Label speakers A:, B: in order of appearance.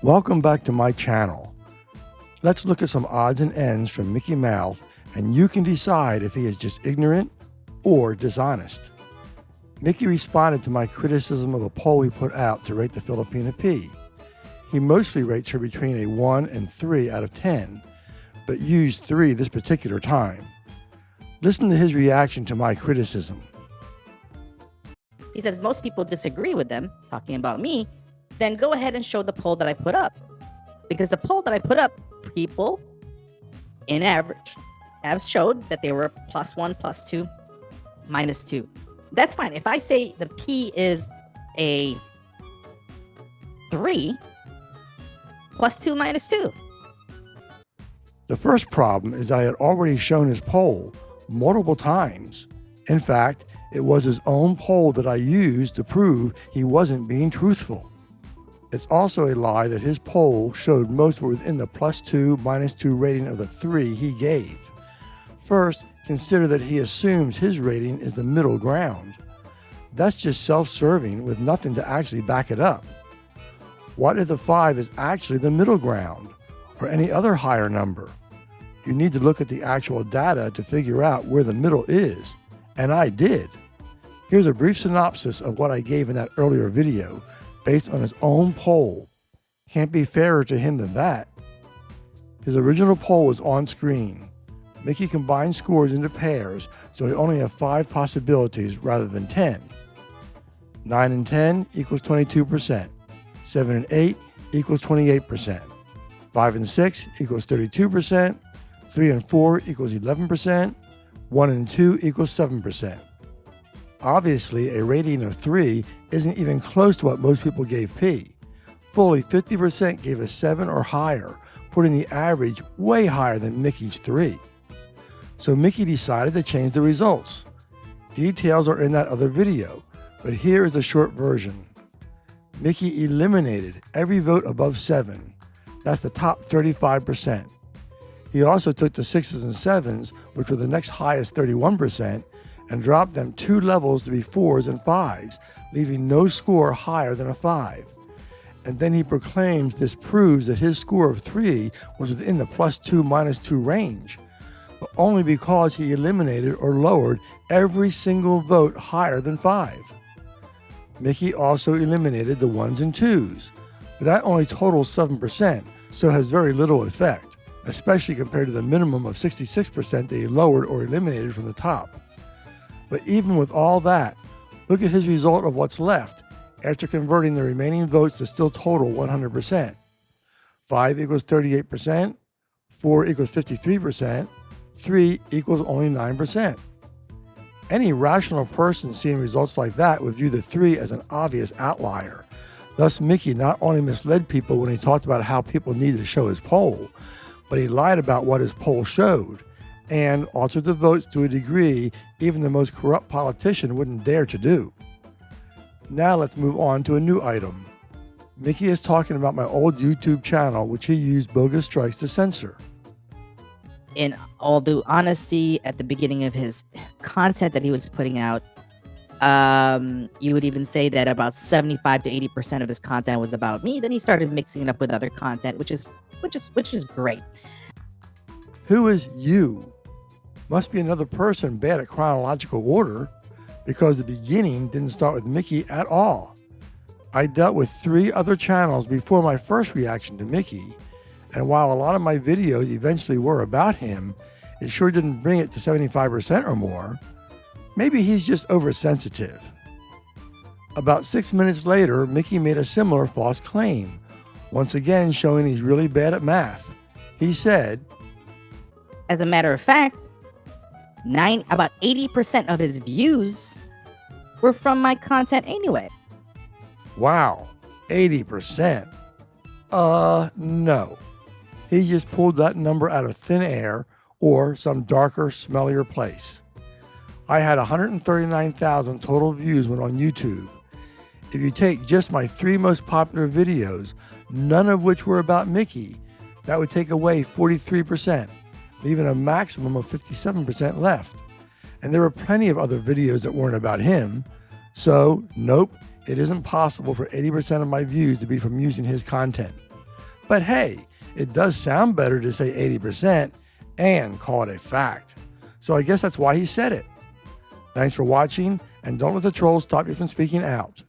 A: Welcome back to my channel. Let's look at some odds and ends from Mickey Mouse, and you can decide if he is just ignorant or dishonest. Mickey responded to my criticism of a poll he put out to rate the Filipina P. He mostly rates her between a 1 and 3 out of 10, but used 3 this particular time. Listen to his reaction to my criticism.
B: He says most people disagree with them, talking about me. Then go ahead and show the poll that I put up. Because the poll that I put up, people, in average, have showed that they were +1, +2, -2. That's fine. If I say the P is a 3, +2, -2.
A: The first problem is that I had already shown his poll multiple times. In fact, it was his own poll that I used to prove he wasn't being truthful. It's also a lie that his poll showed most were within the +2, -2 rating of the 3 he gave. First, consider that he assumes his rating is the middle ground. That's just self-serving with nothing to actually back it up. What if the 5 is actually the middle ground, or any other higher number? You need to look at the actual data to figure out where the middle is, and I did. Here's a brief synopsis of what I gave in that earlier video, based on his own poll. Can't be fairer to him than that. His original poll was on screen. Mickey combined scores into pairs, so he only had 5 possibilities rather than 10. 9 and 10 equals 22%. 7 and 8 equals 28%. 5 and 6 equals 32%. 3 and 4 equals 11%. 1 and 2 equals 7%. Obviously, a rating of 3 isn't even close to what most people gave P. Fully 50% gave a 7 or higher, putting the average way higher than Mickey's 3. So Mickey decided to change the results. Details are in that other video, but here is the short version. Mickey eliminated every vote above 7. That's the top 35%. He also took the 6s and 7s, which were the next highest 31%, and dropped them 2 levels to be 4s and 5s, leaving no score higher than a 5. And then he proclaims this proves that his score of 3 was within the +2, -2 range, but only because he eliminated or lowered every single vote higher than 5. Mickey also eliminated the 1s and 2s, but that only totals 7%, so has very little effect, especially compared to the minimum of 66% that he lowered or eliminated from the top. But even with all that, look at his result of what's left after converting the remaining votes to still total 100%. 5 equals 38%, 4 equals 53%, 3 equals only 9%. Any rational person seeing results like that would view the 3 as an obvious outlier. Thus, Mickey not only misled people when he talked about how people needed to show his poll, but he lied about what his poll showed, and altered the votes to a degree even the most corrupt politician wouldn't dare to do. Now let's move on to a new item. Mickey is talking about my old YouTube channel, which he used bogus strikes to censor.
B: In all due honesty, at the beginning of his content that he was putting out, you would even say that about 75 to 80% of his content was about me. Then he started mixing it up with other content, which is great.
A: Who is you? Must be another person bad at chronological order, because the beginning didn't start with Mickey at all. I dealt with 3 other channels before my first reaction to Mickey, and while a lot of my videos eventually were about him, it sure didn't bring it to 75% or more. Maybe he's just oversensitive. About 6 minutes later, Mickey made a similar false claim, once again showing he's really bad at math. He said,
B: as a matter of fact, about 80% of his views were from my content anyway.
A: Wow, 80%. No. He just pulled that number out of thin air or some darker, smellier place. I had 139,000 total views when on YouTube. If you take just my 3 most popular videos, none of which were about Mickey, that would take away 43%, leaving a maximum of 57% left. And there were plenty of other videos that weren't about him. So, nope, it isn't possible for 80% of my views to be from using his content. But hey, it does sound better to say 80% and call it a fact. So I guess that's why he said it. Thanks for watching, and don't let the trolls stop you from speaking out.